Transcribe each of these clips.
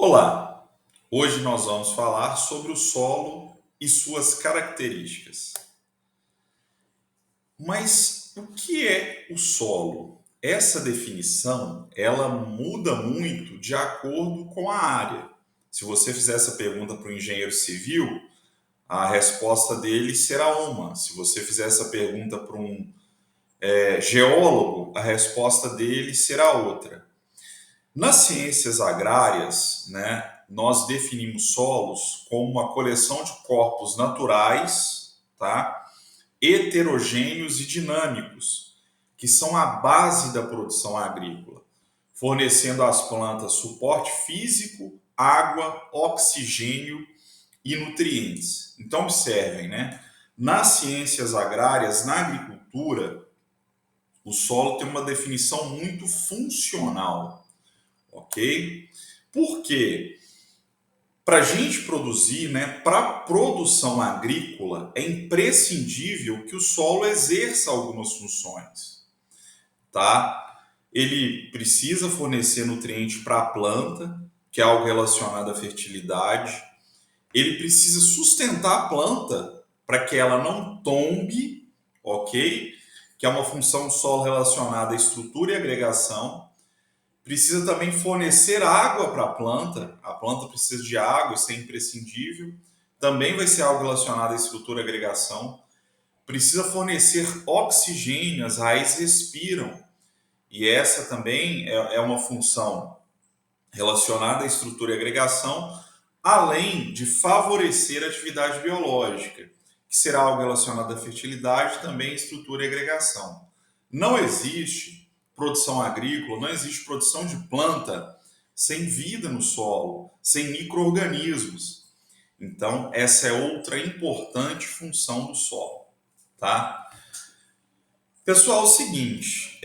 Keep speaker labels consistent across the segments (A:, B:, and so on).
A: Olá! Hoje nós vamos falar sobre o solo e suas características. Mas o que é o solo? Essa definição, ela muda muito de acordo com a área. Se você fizer essa pergunta para o engenheiro civil, a resposta dele será uma. Se você fizer essa pergunta para um geólogo, a resposta dele será outra. Nas ciências agrárias, né, nós definimos solos como uma coleção de corpos naturais, tá, heterogêneos e dinâmicos, que são a base da produção agrícola, fornecendo às plantas suporte físico, água, oxigênio e nutrientes. Então, observem, né? Nas ciências agrárias, na agricultura, o solo tem uma definição muito funcional, ok? Porque para a gente produzir, né, para a produção agrícola, é imprescindível que o solo exerça algumas funções, tá? Ele precisa fornecer nutriente para a planta, que é algo relacionado à fertilidade. Ele precisa sustentar a planta para que ela não tombe, ok? Que é uma função do solo relacionada à estrutura e agregação. Precisa também fornecer água para a planta precisa de água, isso é imprescindível. Também vai ser algo relacionado à estrutura e agregação. Precisa fornecer oxigênio, as raízes respiram. E essa também é uma função relacionada à estrutura e agregação, além de favorecer a atividade biológica, que será algo relacionado à fertilidade, também estrutura e agregação. Não existe produção agrícola, não existe produção de planta sem vida no solo, sem micro-organismos. Então, essa é outra importante função do solo, tá? Pessoal, é o seguinte,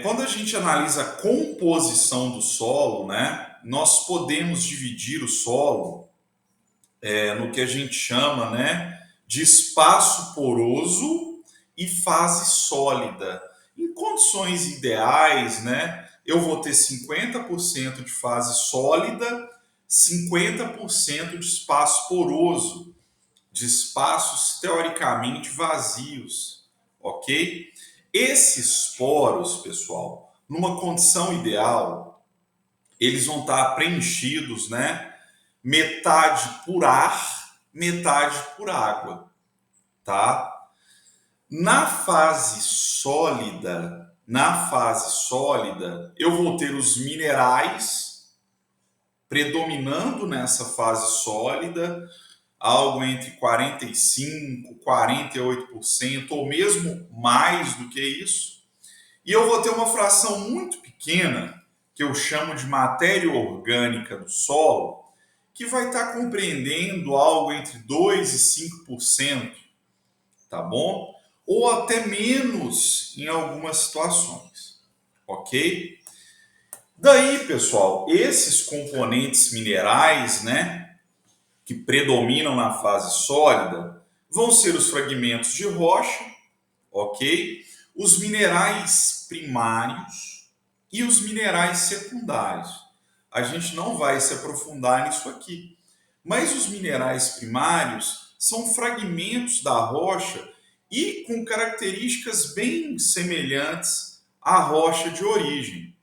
A: quando a gente analisa a composição do solo, né, nós podemos dividir o solo no que a gente chama, né, de espaço poroso e fase sólida. Em condições ideais, né, eu vou ter 50% de fase sólida, 50% de espaço poroso, de espaços teoricamente vazios, ok? Esses poros, pessoal, numa condição ideal, eles vão estar preenchidos, né? Metade por ar, metade por água, tá? Na fase sólida, eu vou ter os minerais predominando nessa fase sólida, algo entre 45%, 48%, ou mesmo mais do que isso. E eu vou ter uma fração muito pequena, que eu chamo de matéria orgânica do solo, que vai estar compreendendo algo entre 2% e 5%, tá bom? Ou até menos em algumas situações, ok? Daí, pessoal, esses componentes minerais, né, que predominam na fase sólida, vão ser os fragmentos de rocha, ok? Os minerais primários e os minerais secundários. A gente não vai se aprofundar nisso aqui, mas os minerais primários são fragmentos da rocha e com características bem semelhantes à rocha de origem,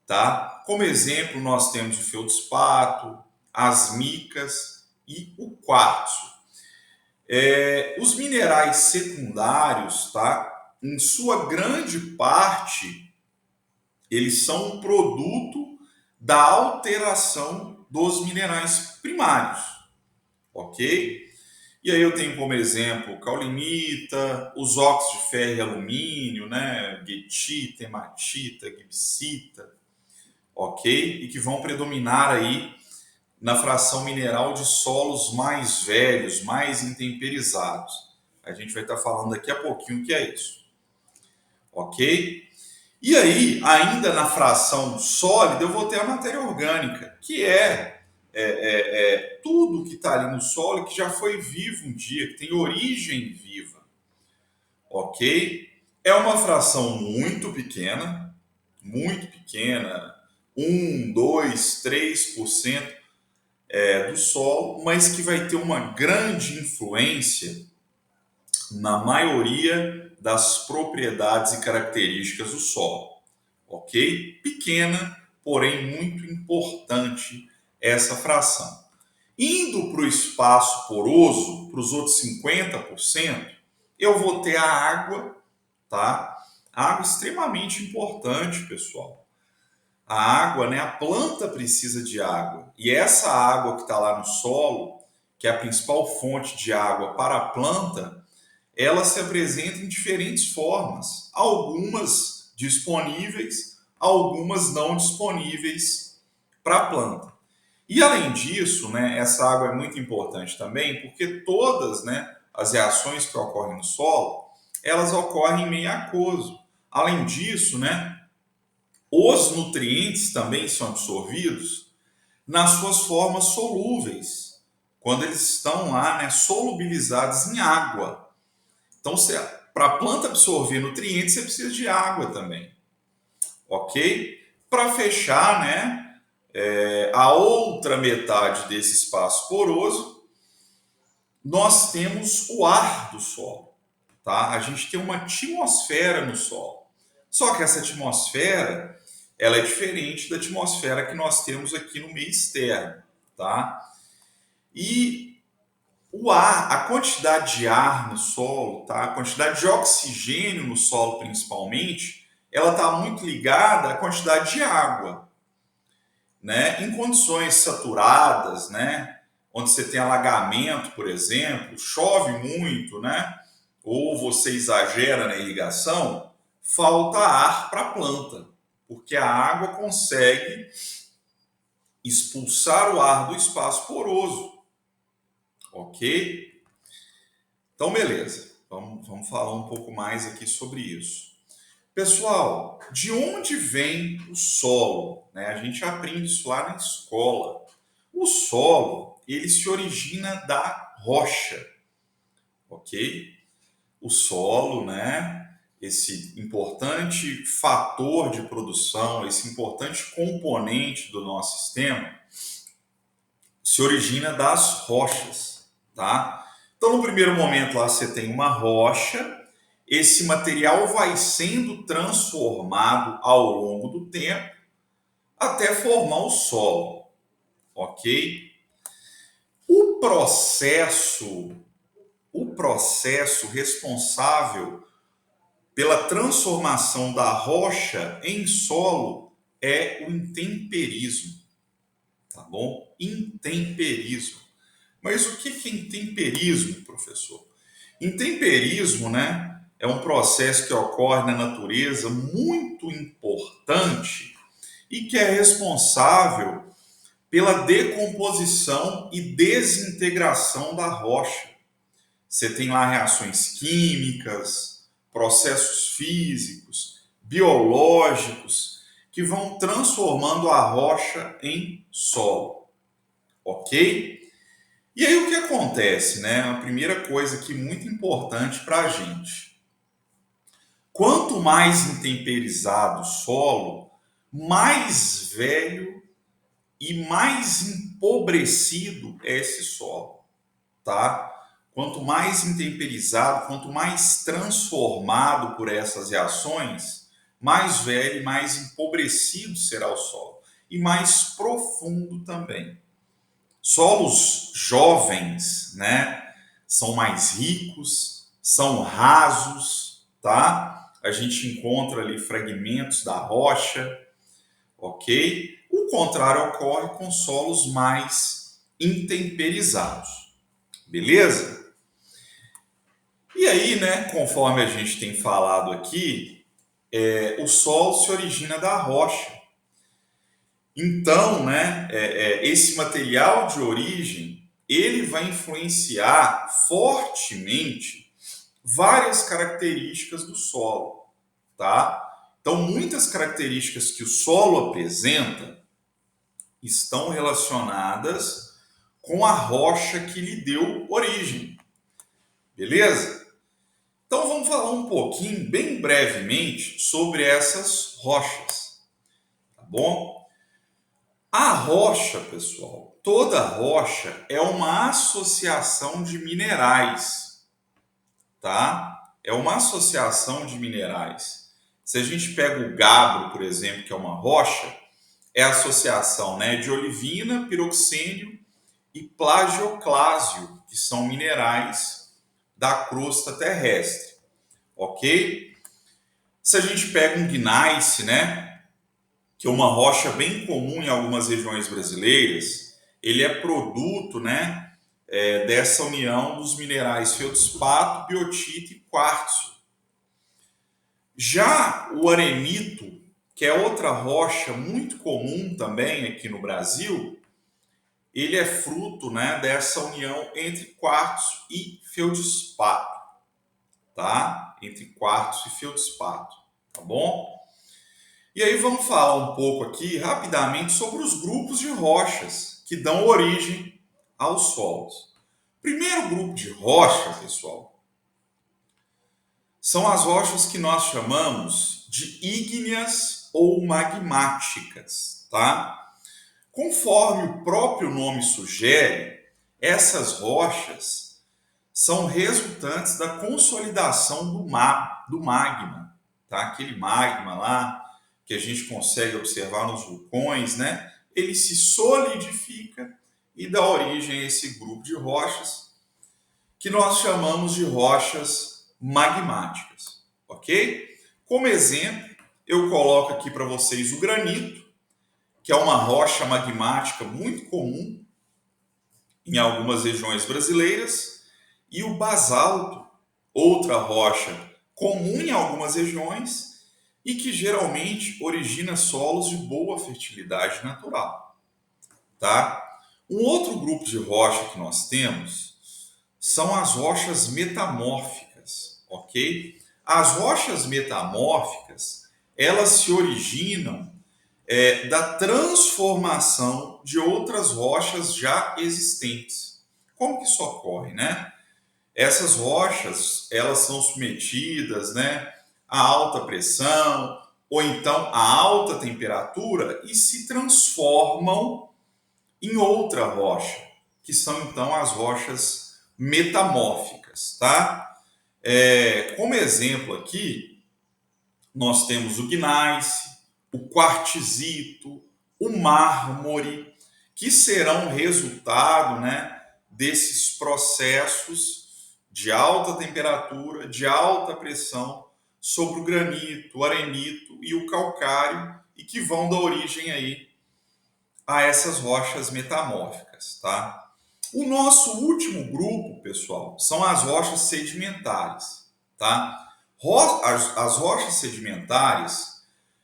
A: tá? Como exemplo, nós temos o feldspato, as micas e o quartzo. Os minerais secundários, tá? Em sua grande parte, eles são um produto da alteração dos minerais primários, ok? E aí eu tenho como exemplo caulinita, os óxidos de ferro e alumínio, né? Guetita, hematita, gibsita, ok? E que vão predominar aí na fração mineral de solos mais velhos, mais intemperizados. A gente vai estar falando daqui a pouquinho o que é isso, ok? E aí, ainda na fração sólida, eu vou ter a matéria orgânica, que é tudo que está ali no solo que já foi vivo um dia, que tem origem viva, ok? É uma fração muito pequena, 1, 2, 3%, do solo, mas que vai ter uma grande influência na maioria das propriedades e características do solo, ok? Pequena, porém muito importante essa fração. Indo para o espaço poroso, para os outros 50%, eu vou ter a água, tá? A água é extremamente importante, pessoal. A água, né? A planta precisa de água. E essa água que está lá no solo, que é a principal fonte de água para a planta, ela se apresenta em diferentes formas. Algumas disponíveis, algumas não disponíveis para a planta. E além disso, né, essa água é muito importante também, porque todas, né, as reações que ocorrem no solo, elas ocorrem em meio aquoso. Além disso, né, os nutrientes também são absorvidos nas suas formas solúveis, quando eles estão lá, né, solubilizados em água. Então, para a planta absorver nutrientes, você precisa de água também, ok? Para fechar, né, a outra metade desse espaço poroso, nós temos o ar do solo, tá? A gente tem uma atmosfera no solo. Só que essa atmosfera, ela é diferente da atmosfera que nós temos aqui no meio externo, tá? E o ar, a quantidade de ar no solo, tá? A quantidade de oxigênio no solo, principalmente, ela está muito ligada à quantidade de água, né? Em condições saturadas, né? Onde você tem alagamento, por exemplo, chove muito, né? Ou você exagera na irrigação, falta ar para a planta, porque a água consegue expulsar o ar do espaço poroso, ok? Então, beleza. Vamos falar um pouco mais aqui sobre isso. Pessoal, de onde vem o solo? Né? A gente aprende isso lá na escola. O solo, ele se origina da rocha, ok? O solo, né? Esse importante fator de produção, esse importante componente do nosso sistema, se origina das rochas, tá? Então, no primeiro momento lá você tem uma rocha, esse material vai sendo transformado ao longo do tempo até formar o solo, ok? O processo, o processo responsável pela transformação da rocha em solo é o intemperismo, tá bom? Intemperismo. Mas o que é intemperismo, professor? Intemperismo, né, é um processo que ocorre na natureza muito importante e que é responsável pela decomposição e desintegração da rocha. Você tem lá reações químicas, processos físicos, biológicos, que vão transformando a rocha em solo, ok? E aí o que acontece, né? A primeira coisa aqui muito importante para a gente. Quanto mais intemperizado o solo, mais velho e mais empobrecido é esse solo, tá? Quanto mais intemperizado, quanto mais transformado por essas reações, mais velho e mais empobrecido será o solo. E mais profundo também. Solos jovens, né, são mais ricos, são rasos, tá? A gente encontra ali fragmentos da rocha, ok? O contrário ocorre com solos mais intemperizados, beleza? E aí, né, conforme a gente tem falado aqui, o solo se origina da rocha. Então, né, esse material de origem, ele vai influenciar fortemente várias características do solo, tá? Então, muitas características que o solo apresenta estão relacionadas com a rocha que lhe deu origem, beleza? Então, vamos falar um pouquinho, bem brevemente, sobre essas rochas, tá bom? A rocha, pessoal, toda rocha é uma associação de minerais, tá? É uma associação de minerais. Se a gente pega o gabbro, por exemplo, que é uma rocha, é a associação, né, de olivina, piroxênio e plagioclásio, que são minerais da crosta terrestre, ok? Se a gente pega um gneiss, né, que é uma rocha bem comum em algumas regiões brasileiras, ele é produto, né, dessa união dos minerais feldspato, biotita e quartzo. Já o arenito, que é outra rocha muito comum também aqui no Brasil, ele é fruto, né, dessa união entre quartzo e feldspato, tá? Entre quartzo e feldspato, tá bom? E aí vamos falar um pouco aqui rapidamente sobre os grupos de rochas que dão origem aos solos. Primeiro grupo de rocha, pessoal, são as rochas que nós chamamos de ígneas ou magmáticas, tá? Conforme o próprio nome sugere, essas rochas são resultantes da consolidação do magma, tá? Aquele magma lá que a gente consegue observar nos vulcões, né? Ele se solidifica e dá origem a esse grupo de rochas que nós chamamos de rochas magmáticas, ok? Como exemplo, eu coloco aqui para vocês o granito, que é uma rocha magmática muito comum em algumas regiões brasileiras, e o basalto, outra rocha comum em algumas regiões e que geralmente origina solos de boa fertilidade natural, tá? Um outro grupo de rocha que nós temos são as rochas metamórficas, ok? As rochas metamórficas, elas se originam da transformação de outras rochas já existentes. Como que isso ocorre, né? Essas rochas, elas são submetidas, né, a alta pressão ou então a alta temperatura e se transformam em outra rocha, que são então as rochas metamórficas, tá? Como exemplo aqui, nós temos o gneiss, o quartzito, o mármore, que serão resultado, né, desses processos de alta temperatura, de alta pressão sobre o granito, o arenito e o calcário e que vão dar origem aí a essas rochas metamórficas, tá? O nosso último grupo, pessoal, são as rochas sedimentares, tá? As rochas sedimentares,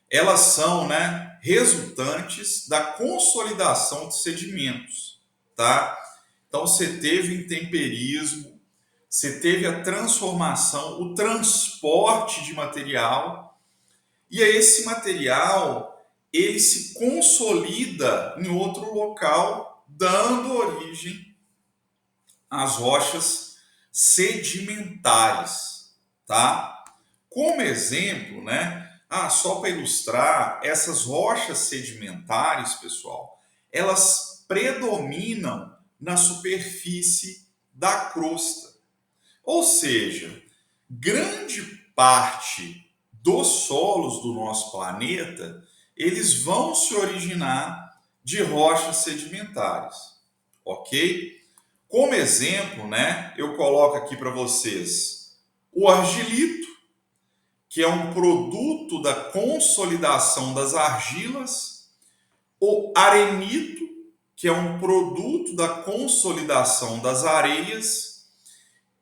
A: elas são, né, resultantes da consolidação de sedimentos, tá? Então você teve intemperismo, você teve a transformação, o transporte de material, e aí esse material ele se consolida em outro local, dando origem às rochas sedimentares, tá? Como exemplo, né? Só para ilustrar, essas rochas sedimentares, pessoal, elas predominam na superfície da crosta. Ou seja, grande parte dos solos do nosso planeta, eles vão se originar de rochas sedimentares, ok? Como exemplo, né, eu coloco aqui para vocês o argilito, que é um produto da consolidação das argilas, o arenito, que é um produto da consolidação das areias,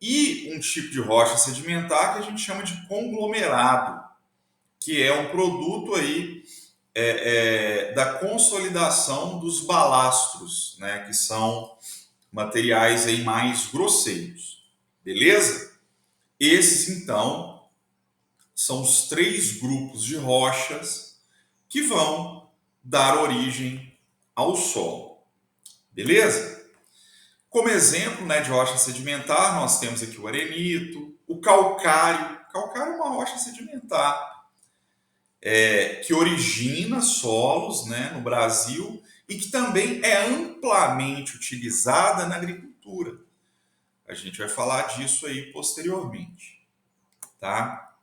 A: e um tipo de rocha sedimentar que a gente chama de conglomerado, que é um produto aí da consolidação dos balastros, né, que são materiais aí mais grosseiros, beleza? Esses então são os três grupos de rochas que vão dar origem ao solo, beleza? Como exemplo, né, de rocha sedimentar, nós temos aqui o arenito, o calcário. Calcário é uma rocha sedimentar que origina solos, né, no Brasil e que também é amplamente utilizada na agricultura. A gente vai falar disso aí posteriormente, tá?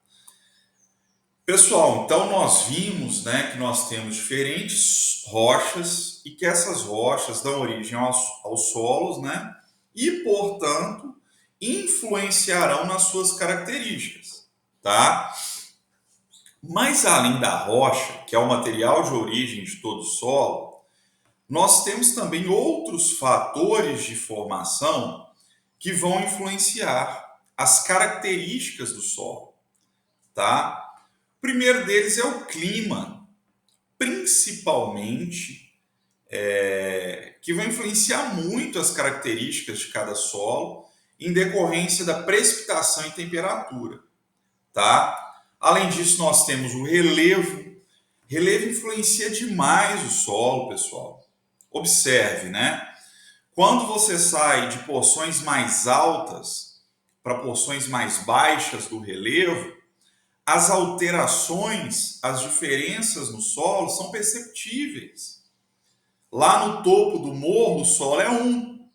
A: Pessoal, então nós vimos, né, que nós temos diferentes rochas e que essas rochas dão origem aos solos, né, e, portanto, influenciarão nas suas características, tá? Mas além da rocha, que é o material de origem de todo solo, nós temos também outros fatores de formação que vão influenciar as características do solo, tá? O primeiro deles é o clima, principalmente, que vai influenciar muito as características de cada solo em decorrência da precipitação e temperatura, tá? Além disso, nós temos o relevo. Relevo influencia demais o solo, pessoal. Observe, né? Quando você sai de porções mais altas para porções mais baixas do relevo, as alterações, as diferenças no solo são perceptíveis. Lá no topo do morro, o solo é um.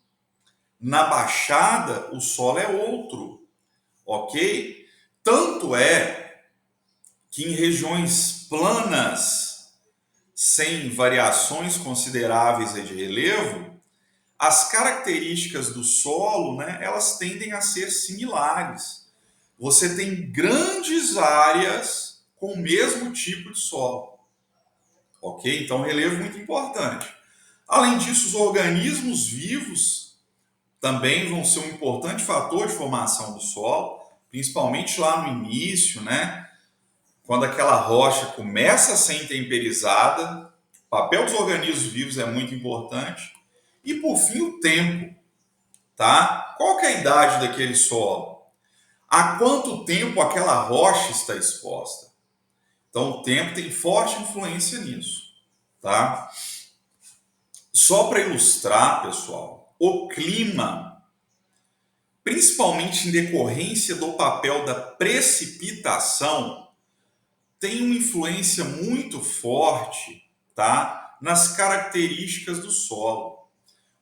A: Na baixada, o solo é outro. Ok? Tanto é que em regiões planas, sem variações consideráveis de relevo, as características do solo, né, elas tendem a ser similares. Você tem grandes áreas com o mesmo tipo de solo. Ok? Então, relevo muito importante. Além disso, os organismos vivos também vão ser um importante fator de formação do solo, principalmente lá no início, né? Quando aquela rocha começa a ser intemperizada, o papel dos organismos vivos é muito importante. E por fim, o tempo, tá? Qual que é a idade daquele solo? Há quanto tempo aquela rocha está exposta? Então, o tempo tem forte influência nisso, tá? Só para ilustrar, pessoal, o clima, principalmente em decorrência do papel da precipitação, tem uma influência muito forte, tá, nas características do solo,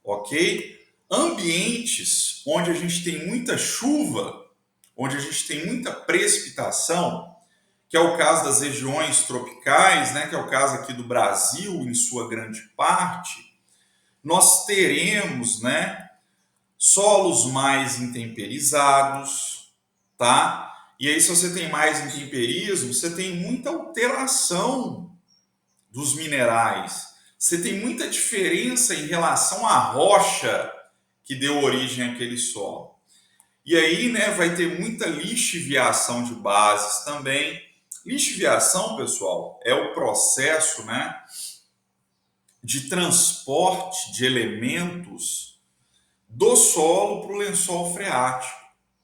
A: ok? Ambientes onde a gente tem muita chuva, onde a gente tem muita precipitação, que é o caso das regiões tropicais, né, que é o caso aqui do Brasil em sua grande parte, nós teremos, né, solos mais intemperizados, tá? E aí, se você tem mais intemperismo, você tem muita alteração dos minerais. Você tem muita diferença em relação à rocha que deu origem àquele solo. E aí, né, vai ter muita lixiviação de bases também. Lixiviação, pessoal, é o processo, né, de transporte de elementos do solo para o lençol freático,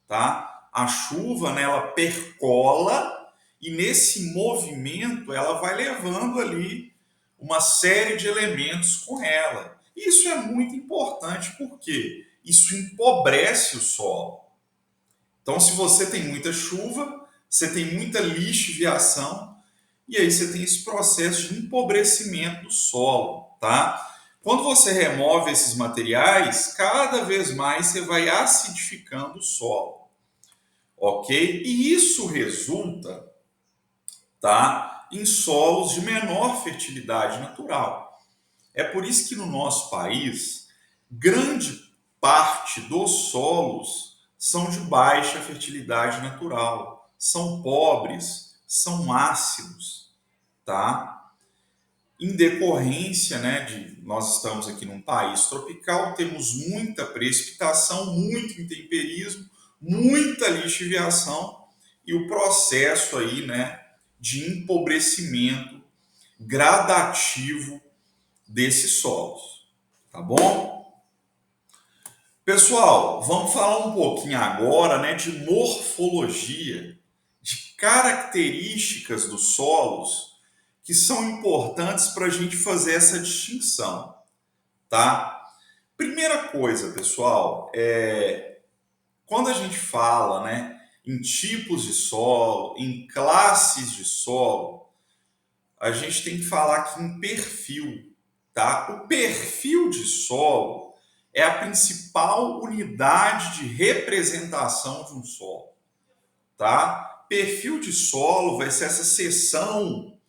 A: tá? A chuva, né, ela percola e nesse movimento ela vai levando ali uma série de elementos com ela. Isso é muito importante porque isso empobrece o solo. Então, se você tem muita chuva, você tem muita lixiviação e aí você tem esse processo de empobrecimento do solo, tá? Quando você remove esses materiais, cada vez mais você vai acidificando o solo, ok? E isso resulta, tá, em solos de menor fertilidade natural. É por isso que no nosso país, grande parte dos solos são de baixa fertilidade natural, são pobres, são ácidos, tá? Em decorrência, né, de nós estamos aqui num país tropical, temos muita precipitação, muito intemperismo, muita lixiviação e o processo aí, né, de empobrecimento gradativo desses solos, tá bom? Pessoal, vamos falar um pouquinho agora, né, de morfologia, de características dos solos que são importantes para a gente fazer essa distinção, tá? Primeira coisa, pessoal, quando a gente fala, né, em tipos de solo, em classes de solo, a gente tem que falar aqui em perfil, tá? O perfil de solo é a principal unidade de representação de um solo, tá? Perfil de solo vai ser essa seção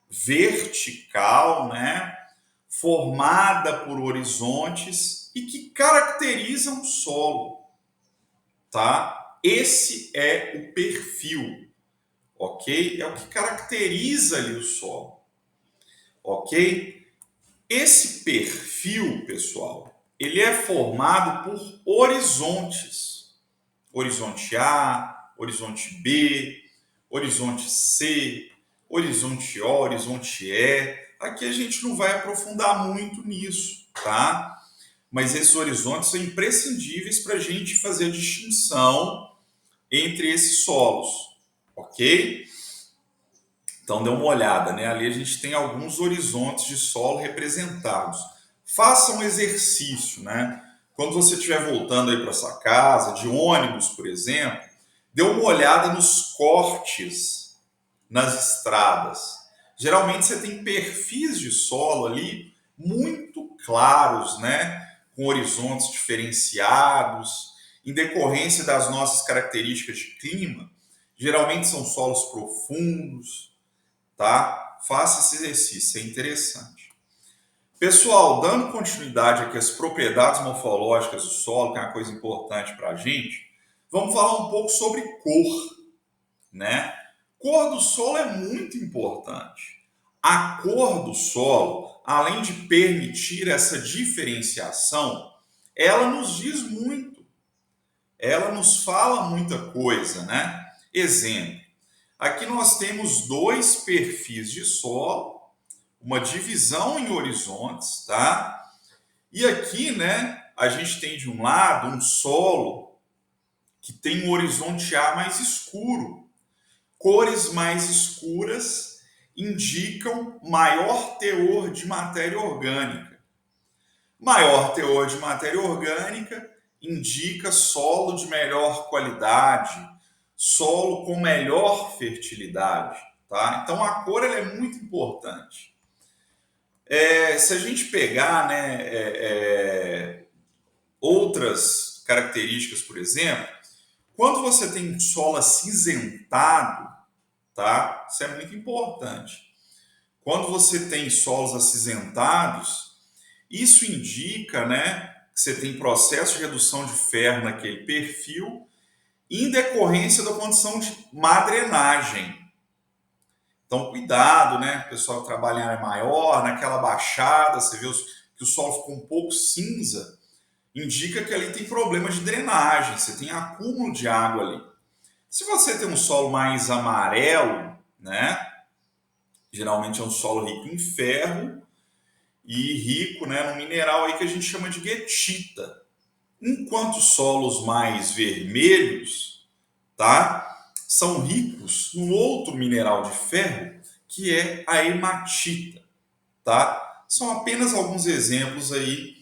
A: vertical, né? Formada por horizontes e que caracterizam o solo, tá? Esse é o perfil, ok? É o que caracteriza ali o solo, ok? Esse perfil, pessoal, ele é formado por horizontes. Horizonte A, horizonte B, horizonte C, horizonte O, horizonte E. Aqui a gente não vai aprofundar muito nisso, tá? Mas esses horizontes são imprescindíveis para a gente fazer a distinção entre esses solos, ok? Então, dê uma olhada, né? Ali a gente tem alguns horizontes de solo representados. Faça um exercício, né? Quando você estiver voltando aí para sua casa, de ônibus, por exemplo, dê uma olhada nos cortes nas estradas. Geralmente você tem perfis de solo ali muito claros, né? Com horizontes diferenciados, em decorrência das nossas características de clima. Geralmente são solos profundos, tá? Faça esse exercício, é interessante. Pessoal, dando continuidade aqui às propriedades morfológicas do solo, que é uma coisa importante para a gente, vamos falar um pouco sobre cor, né? Cor do solo é muito importante. A cor do solo, além de permitir essa diferenciação, ela nos diz muito. Ela nos fala muita coisa, né? Exemplo. Aqui nós temos dois perfis de solo, uma divisão em horizontes, tá? E aqui, né, a gente tem de um lado um solo que tem um horizonte A mais escuro. Cores mais escuras indicam maior teor de matéria orgânica. Maior teor de matéria orgânica indica solo de melhor qualidade, solo com melhor fertilidade, tá? Então a cor ela é muito importante. Se a gente pegar, né, outras características, por exemplo, quando você tem um solo acinzentado, tá? Isso é muito importante. Quando você tem solos acinzentados, isso indica, né, que você tem processo de redução de ferro naquele perfil em decorrência da condição de má drenagem. Então, cuidado, né? O pessoal que trabalha em área maior, naquela baixada, você vê que o solo ficou um pouco cinza, indica que ali tem problema de drenagem, você tem acúmulo de água ali. Se você tem um solo mais amarelo, né? Geralmente é um solo rico em ferro e rico, né, no mineral aí que a gente chama de guetita. Enquanto solos mais vermelhos, tá, são ricos num outro mineral de ferro que é a hematita, tá? São apenas alguns exemplos aí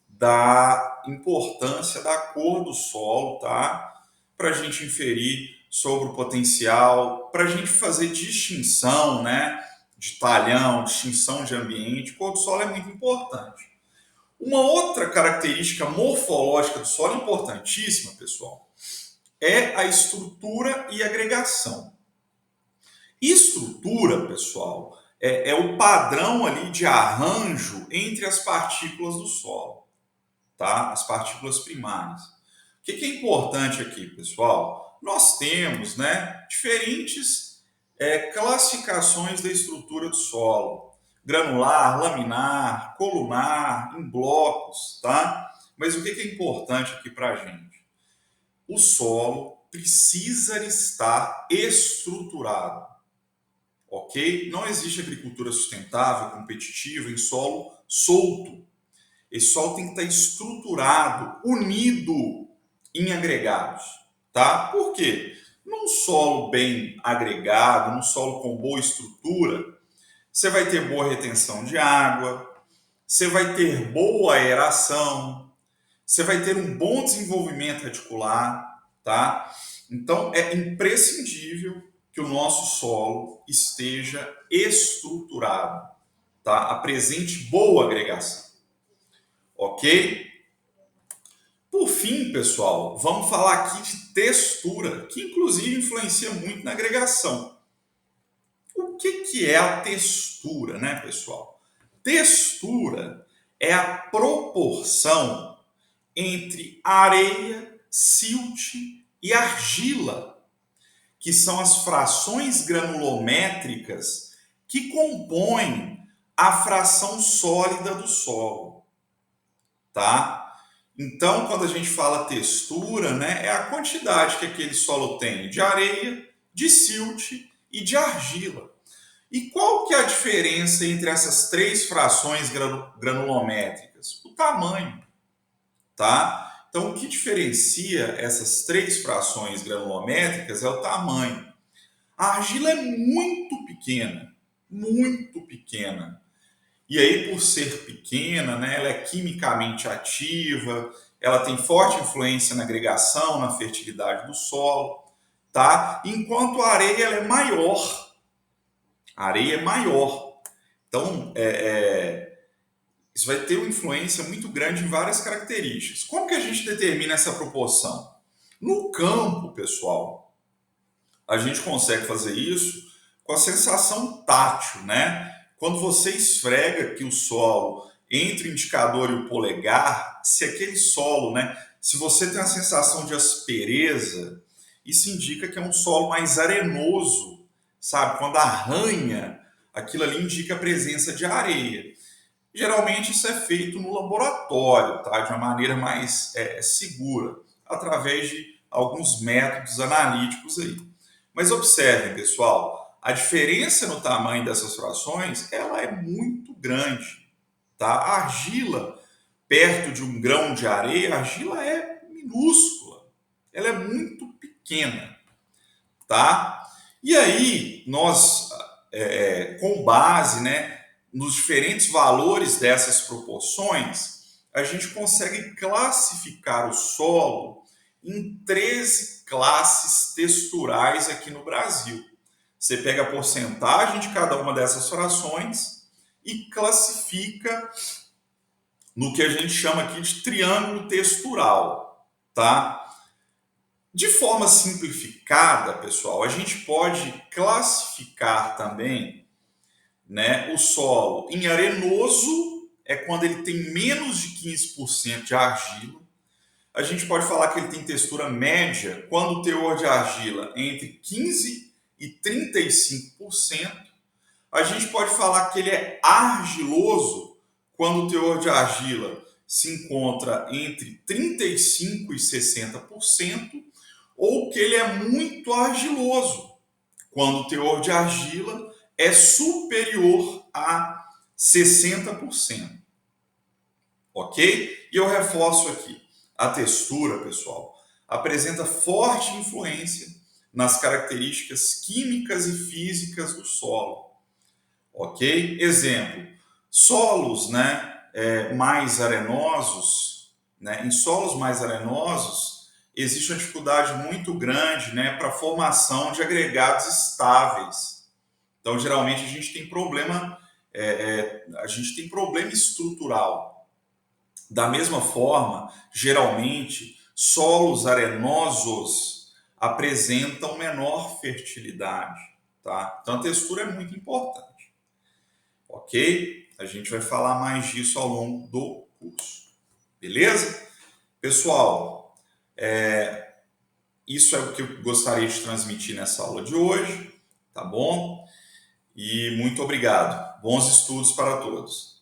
A: da importância da cor do solo, tá? Para a gente inferir sobre o potencial, para a gente fazer distinção, né? De talhão, distinção de ambiente, cor do solo é muito importante. Uma outra característica morfológica do solo importantíssima, pessoal, é a estrutura e agregação. Estrutura, pessoal, é o padrão ali de arranjo entre as partículas do solo, tá? As partículas primárias. O que é importante aqui, pessoal? Nós temos, né, diferentes classificações da estrutura do solo. Granular, laminar, colunar, em blocos, tá? Mas o que é importante aqui para a gente? O solo precisa estar estruturado, ok? Não existe agricultura sustentável, competitiva, em solo solto. Esse solo tem que estar estruturado, unido em agregados, tá? Por quê? Num solo bem agregado, num solo com boa estrutura, você vai ter boa retenção de água, você vai ter boa aeração, você vai ter um bom desenvolvimento reticular, tá? Então é imprescindível que o nosso solo esteja estruturado, tá? Apresente boa agregação, ok? Por fim, pessoal, vamos falar aqui de textura, que inclusive influencia muito na agregação. O que é a textura, né, pessoal? Textura é a proporção entre areia, silt e argila, que são as frações granulométricas que compõem a fração sólida do solo, tá? Então, quando a gente fala textura, né, é a quantidade que aquele solo tem de areia, de silt e de argila. E qual que é a diferença entre essas três frações granulométricas? O tamanho, tá? Então, o que diferencia essas três frações granulométricas é o tamanho. A argila é muito pequena. E aí, por ser pequena, né, ela é quimicamente ativa, ela tem forte influência na agregação, na fertilidade do solo, tá? Enquanto a areia ela é maior. A areia é maior. Então, isso vai ter uma influência muito grande em várias características. Como que a gente determina essa proporção? No campo, pessoal, a gente consegue fazer isso com a sensação tátil, né? Quando você esfrega aqui o solo entre o indicador e o polegar, se aquele solo, né? Se você tem a sensação de aspereza, isso indica que é um solo mais arenoso, sabe? Quando arranha, aquilo ali indica a presença de areia. Geralmente isso é feito no laboratório, tá? De uma maneira mais segura, através de alguns métodos analíticos aí. Mas observem, pessoal, a diferença no tamanho dessas frações, ela é muito grande, tá? A argila, perto de um grão de areia, a argila é minúscula, ela é muito pequena, tá? E aí, nós, com base, né, nos diferentes valores dessas proporções, a gente consegue classificar o solo em 13 classes texturais aqui no Brasil. Você pega a porcentagem de cada uma dessas frações e classifica no que a gente chama aqui de triângulo textural, tá? De forma simplificada, pessoal, a gente pode classificar também, né, o solo em arenoso, é quando ele tem menos de 15% de argila. A gente pode falar que ele tem textura média quando o teor de argila é entre 15% e 35%. A gente pode falar que ele é argiloso quando o teor de argila se encontra entre 35% e 60%, ou que ele é muito argiloso quando o teor de argila é superior a 60%. Ok? E eu reforço aqui, a textura, pessoal, apresenta forte influência nas características químicas e físicas do solo. Ok? Exemplo, solos, né, mais arenosos, né, em solos mais arenosos, existe uma dificuldade muito grande, né, para a formação de agregados estáveis. Então, geralmente, a gente tem problema estrutural. Da mesma forma, geralmente, solos arenosos apresentam menor fertilidade, tá? Então, a textura é muito importante, ok? A gente vai falar mais disso ao longo do curso, beleza? Pessoal, isso é o que eu gostaria de transmitir nessa aula de hoje, tá bom? E muito obrigado. Bons estudos para todos.